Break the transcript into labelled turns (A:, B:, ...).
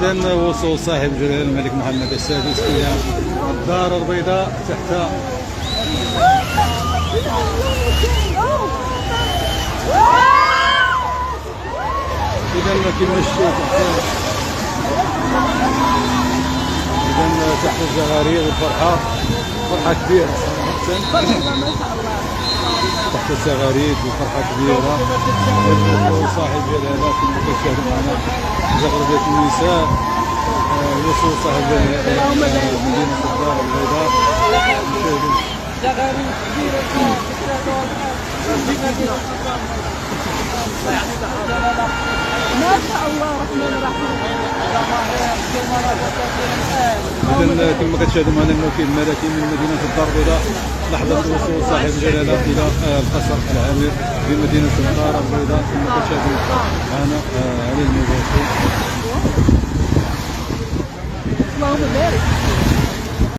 A: إذا وصول صاحب جلالة الملك محمد السادس إلى الدار البيضاء تحت إذا كما شفتوا إذا تحت الزغاريد والفرحة فرحة كبيرة صراحة تحت الزغاريد وفرحة كبيرة صاحب جلالة كما كتشاهدوا معنا زغربية النساء وصول صاحب جلالة مدينة الدار البيضاء
B: زغاريد كبيرة ما شاء الله الرحمن الرحيم.
A: إذا كما كتشاهدوا معنا الموكب الملكي من مدينة الدار البيضاء لحظة وصول صاحب جلالة إلى القصر العامر بمدينة الدار البيضاء كما كتشاهدوا معنا علي المباشر.
B: اللهم بارك.